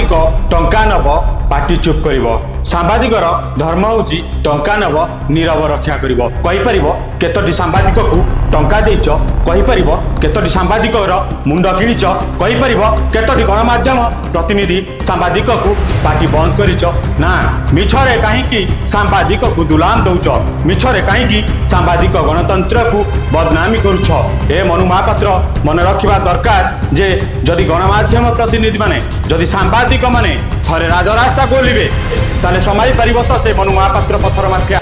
सांबादिक टंका नब पार्टी चुप करिवो सांबादिकर धर्म होउची टंका नब नीरव रक्षा करिवो कहि परिवो केतोटी सांबादिक को टंका देइछ कहि परिवो केतोटी सांबादिकर मुंड किनिछ कहि परिवो केतोटी गणमाध्यम प्रतिनिधि सांबादिक को पार्टी बंद करिछ ना मिछरे काहे की सांबादिक को दुलाम दउछ मिछरे काहे की सांबादिक गणतंत्र को बदनामी करूछ ए मनु महापात्र मन रखिबा दरकार जे जदि गणमाध्यम प्रतिनिधि माने जदि सांबादिक माने थरे राजरास्ता गोलिबे ताले समाई परिवर्तन से मनु महापात्र पत्थर माफिया।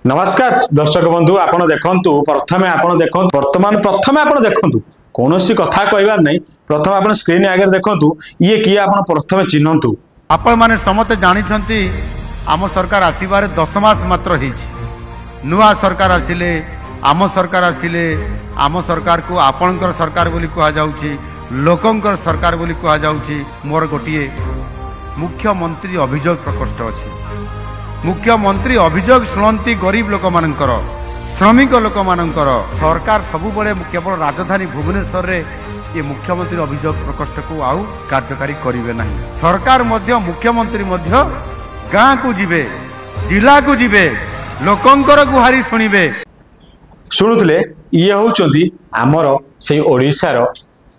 नमस्कार दर्शक बंधु आपण देखंतु प्रथमे आपण देखंतु वर्तमान प्रथमे आपण देखंतु कोनोसी कथा कहबार नहीं प्रथम आपण स्क्रीन आगे देखंतु ये किए आपण प्रथमे चिन्हंतु आपण माने समते जानि छंती आम सरकार आसीबार 10 मास मात्र हिची नुआ सरकार आसिले आम सरकार को आपणकर सरकार बोली कहा जाउची लोकंकर सरकार बोली कहा जाउची मोर गोटिए मुख्यमंत्री अभियोग प्रकोष्ठ अछि मुख्यमंत्री अभियोग शुणती गरीब लोक मानकर श्रमिक लोक मानकर सरकार सबु बड़े केवल राजधानी भुवनेश्वर रे ये मुख्यमंत्री अभियोग प्रकोष्ठ को आउ कार्यकारी करिवे नहीं सरकार मध्य मुख्यमंत्री मध्य गाँ को जिबे जिला को जिबे लोकंकर गुहारी सुनिबे शुणुले ये होउचंती आमर से ओडिशार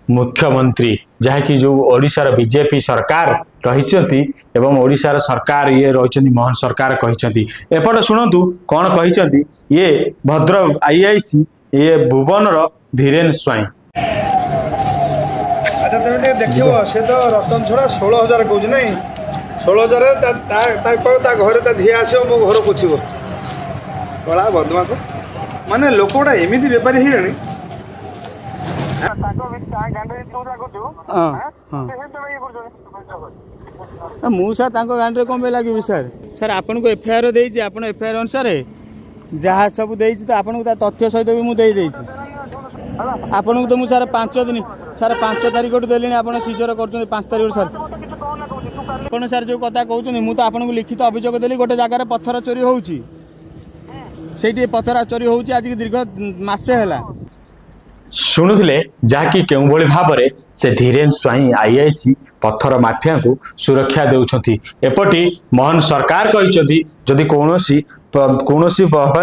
मुख्यमंत्री जहाँकि जो ओडिशार बीजेपी सरकार रही एवं ओडिशार सरकार ये रही मोहन सरकार कही एपटे शुणु कौन कही ये भद्रक आईआईसी ये भुवनर धीरेन स्वाई अच्छा तुम देखो से तो रतन छड़ा 16,000 कौच ना 16,000 घरे धी आस मो घर पोछब कला बदमाश माने लोक गुड़ा एमती बेपारी है मुझे गाड़ी कौन पे लगे सर सर आपन को एफआईआर देती आप एफआईआर अनुसार जहाँ सब तो आपन को तथ्य सहित भी मुझे आपन को तो मुझे सर 5 दिन सर 5 तारीख देली आप सीजर कर 5 तारीख सर आप सर जो कथा कहते मुझे आपको लिखित अभियोग देली गोटे जगार पत्थर चोरी होती पत्थर चोरी होती आज दीर्घ मसे है शुणुले जहाँकि के भाव से धीरेन स्वाई आईआईसी पत्थर माफिया को सुरक्षा देउछंती एपटी मोहन सरकार कहिसंती जदि कौनसी भाव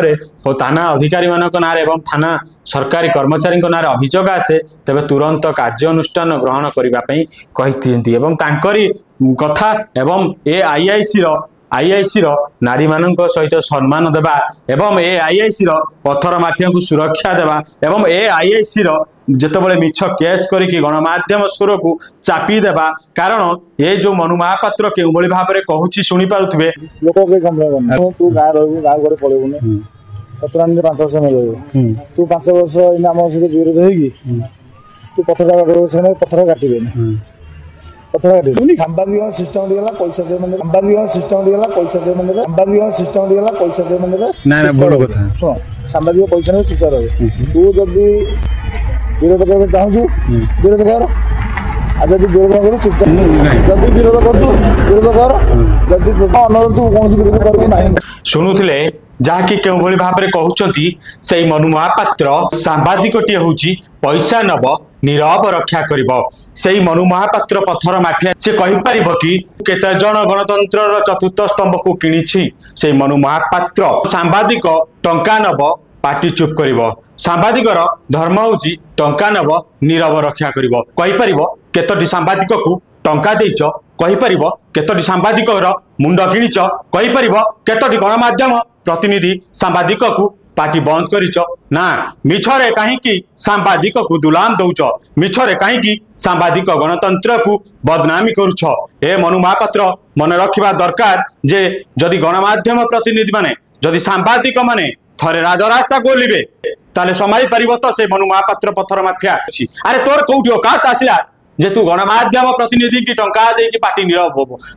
थाना अधिकारी मानक नारे एवं थाना सरकारी कर्मचारी नारे अभियोग आसे तेबे तुरंत कार्यानुष्ठान ग्रहण करने कही एवं तांकरी कथा एवं ए आईआईसी नारी मानक सहित सम्मान देवा एवं ए आईआईसी पत्थर माफिया को सुरक्षा देवा एवं ए आईआईसी जितेबाला मिछ केस करके गणमाध्यम स्वर को चापी देवा कारण ये जो मनु महापात्र के भाव में कहूँ शुणी पारे लोक तू गाँव रही गाँव घर पड़ेबुन बर्तमान 5 वर्ष मिल तू 5 वर्ष आम सहित विरोध होगी तू पत्थर काटे सांबादिक सिस्टम पैसा दे मैंने सांबादिक सिस्टम पैसा दे मैंने शुण सांबादिक पैसा नहीं चुप रहे तू जदि विरोध करने चाहूँ विरोध कर जदि विरोध कर चुपचाप जदि विरोध कर विरोध कर जदि अनुरोध तू कौन विरोध कर शुणुले जहाँकि के भाव में कहते से मनु महापात्र सांबादिकटी हूँ पैसा नब नीरव रक्षा कर मनु महापात्र पत्थर माफिया से कहीपर कि केते जन गणतंत्र चतुर्थ स्तंभ को किणी से मनु महापात्र सांबादिक टंका नब पार्टी चुप कर सांबादिकर धर्म होउची टंका नब नीरव रक्षा कहीपर केतोटी सांबादिक को टंका देइछ कहीपर केतोटी सांबादिकर मुंड किनिछ कहीपर केतोटी गणमाध्यम प्रतिनिधि सांबादिक को पार्टी बंद करिछ ना मिछरे काहे सांबादिक को दुलाम दउछ मिछरे काहे सांबादिक गणतंत्र को बदनामी करूछ ए मनु महापात्र मन रखिबा दरकार जे जदि गणमाध्यम प्रतिनिधि माने जदि सांबादिक माने थरे राजरास्ता गोलिबे ताले समाई परिवर्तन से मनु महापात्र पत्थर माफिया अछि अरे तोर कोउठी औकात आसिला जे तू गणमाध्यम प्रतिनिधि की टंका दे कि पार्टी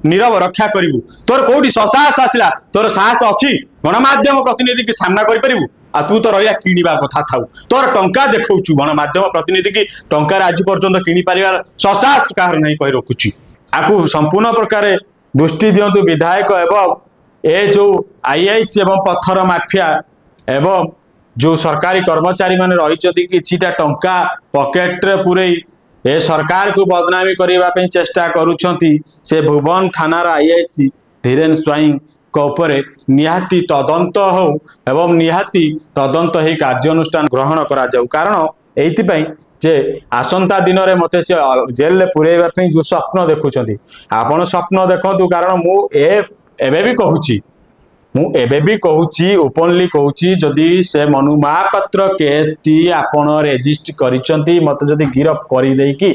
नीरव रक्षा करिवु तोर कोउठी साहस आसिला तोर साहस अछि गणमाध्यम प्रतिनिधि की सामना करि परिवु आ तू तो रहिया किनिबा कथा थाउ तोर टंका देखौछु गणमाध्यम प्रतिनिधि की टंका आज पर्यंत किनि परिवार साहस काहर नहीं कहि रखुछि आकु संपूर्ण प्रकार दृष्टि दियंतु विधायक एवं ए जो आईआईसी एवं पत्थर माफिया एवं जो सरकारी कर्मचारी माने रही किछिटा टंका पॉकेट रे पूरे ए सरकार को बदनामी करने चेष्टा करुछंती से भुवन थानार आईआईसी धीरेन स्वाई उपरे निहाती तदंत हो एवं निहाती तदंत ही कार्यानुष्ठान ग्रहण करा जाऊ कारण एइथिपई जे आसंता दिन में मते से जेल पुरेवा जो स्वप्न देखुंट आपण स्वप्न देखु कारण एबे भी कहूची ओपनली कहूची जदि से मनु महापात्र केस टी आपण रेजिस्ट करिसंती मते जदि गिरफ करि देई कि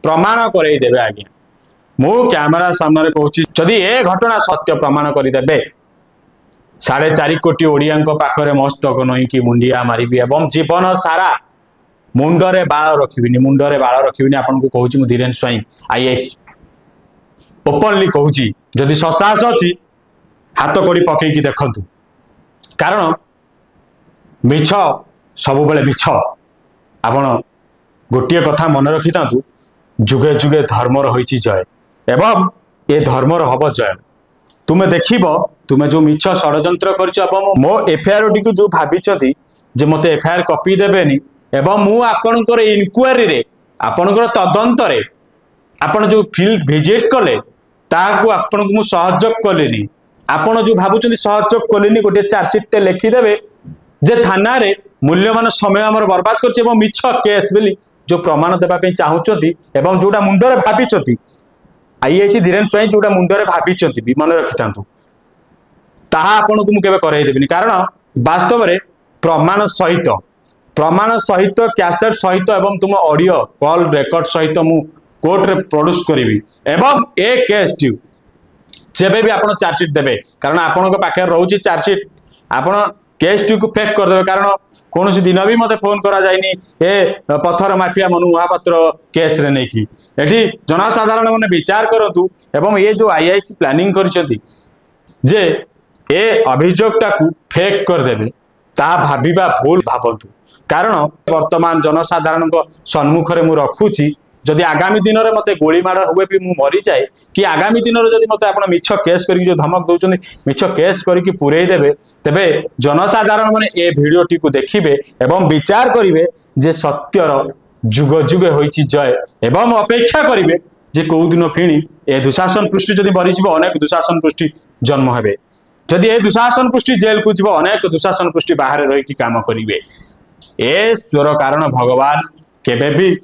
प्रमाण करई देबे आज्ञा मु कैमरा सामने कहूची जदि ए घटना सत्य प्रमाण करि देबे 4.5 कोटी ओडिया पाखरे मस्तक नई कि मुंडिया मारिबी एवं जीवन सारा मुंडरे बाळ रखिबिनी आपन को कहूची मु धीरेन स्वाई आईएएस ओपनली कहूची जदि ससाहस अछि हाथ कड़ी पकईकी देखु कारण मिछ सब बेले मिछ आपण गोटे कथा मन रखी था जुगे जुगे धर्मर होइछि जय एवं ए धर्मर हब जय तुमे देखिब तुमे जो मिछ षडयंत्र करछ मो एफआईआर टी जो भाभी जे मते एफआईआर कॉपी देबेनी एवं मु आपनकर इनक्वारी रे आपनकर तदंत रे आपण जो फील्ड विजिट कले ताकू आपन को मु सहयोग कलेनी आपण जो भावुं सहयोग कलेनी गोटे चार्जसीट लिखिदेवे जे थाना रे मूल्यवान समय आमर बर्बाद कर मिछ केस बोली जो प्रमाण देवाई चाहूँगी एवं जोटा मुंडरे भाभी आईआईसी धीरेन स्वाई जोटा मुंडरे भाभी मन रखी था ताहा आपण को मुझे करदेवी कारण वास्तव में प्रमाण सहित कैसेट सहित एवं तुम ऑडियो कॉल रेकॉर्ड सहित मु कोर्ट रे प्रोड्यूस करी एवं ए केस टी जेबे भी आपण चार्जसीट देबे कारण आपण पाखे रोची चार्जसीट आपण केस टी को फेक कर देबे कारण कौन दिन भी मते फोन करा जायनी ए पत्थर माफिया मनु महापात्र केस रे नै कि एठी जनसाधारण माने विचार करतु एवं ये जो आईआईसी प्लानिंग करछथि जे ए अभियोगटा को फेक कर देबे ता भाबिबा भूल भाबंतु कारण वर्तमान जनसाधारण को सम्मुख रे मु रखुची जदि आगामी दिन में मत गोली माड़ हुए भी मु मरी जाए कि आगामी दिन में जब मत आप मिछ केस कर जो धमक दौरान मिछ केस करके पुरई देवे तेबे जनसाधारण माने ए वीडियो टी को देखिबे एवं विचार करिवे जे सत्यर जुग जुगे होइछि जय एवं अपेक्षा करिवे जे को दिन फिणी ए दुशासन पृष्ठि जदि बरिजिबो अनेक दुशासन पृष्ठि जन्म हेबे जदि ए दुशासन पृष्ठि जेल को जीवो अनेक दुशासन पृष्ठि बाहर रही कि काम करिवे ए स्वर कारण भगवान केबे भी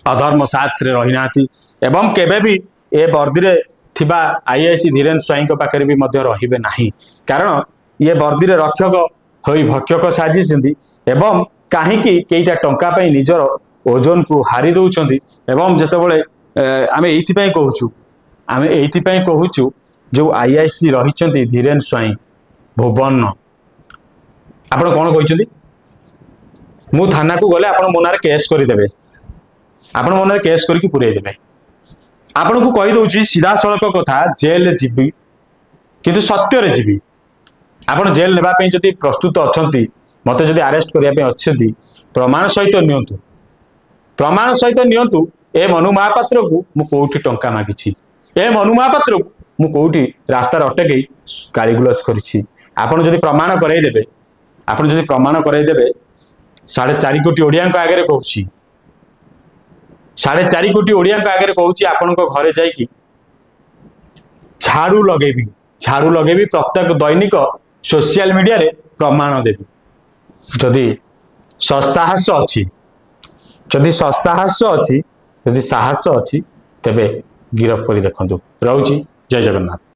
अधर्म साथ रही नाती एवं केबे भी ए वर्दी रे थिबा आईआईसी धीरेन स्वाई पाखे भी मध्य रहिबे नाही कारण ये वर्दी रे रक्षक होई भक्षक साजिसेंती एवं काहीकि केइटा टंका पई निजर ओजन को हारी दउछंती एवं जेतेबेले आमे एइथि पई कहूछु जो आईआईसी रहिचंती धीरेन स्वाई भुवन आपण कोन कहिचंती मु थाना को गले आपण मोनारे केस करि देबे आपण मन केस करके पुरई देबे आपण को कहि दउची सीधा सड़क कथा जेल जीबी किंतु सत्य रे जीबी आपण जेल लेबा पे जदी प्रस्तुत अछंती मते जदी अरेस्ट करिया पे अछंती प्रमाण सहित नियंतु ए मनु महापात्र को मु कोठी टंका मागिछि ए मनु महापात्र को मु कोठी रास्ता रे अटके गालीगुलज करिछि आपण जदी प्रमाण कराई देबे 4.5 कोटी ओडिया आगे कहूछि 4.5 कोटी ओडिया आगे कहूँ आपण घरे जाइकी झाड़ू लगेबी प्रत्येक दैनिक सोशल मीडिया रे प्रमाण देवी जदि ससाहस अच्छी तेबे गिरफ कर देखु। रहुची जय जगन्नाथ।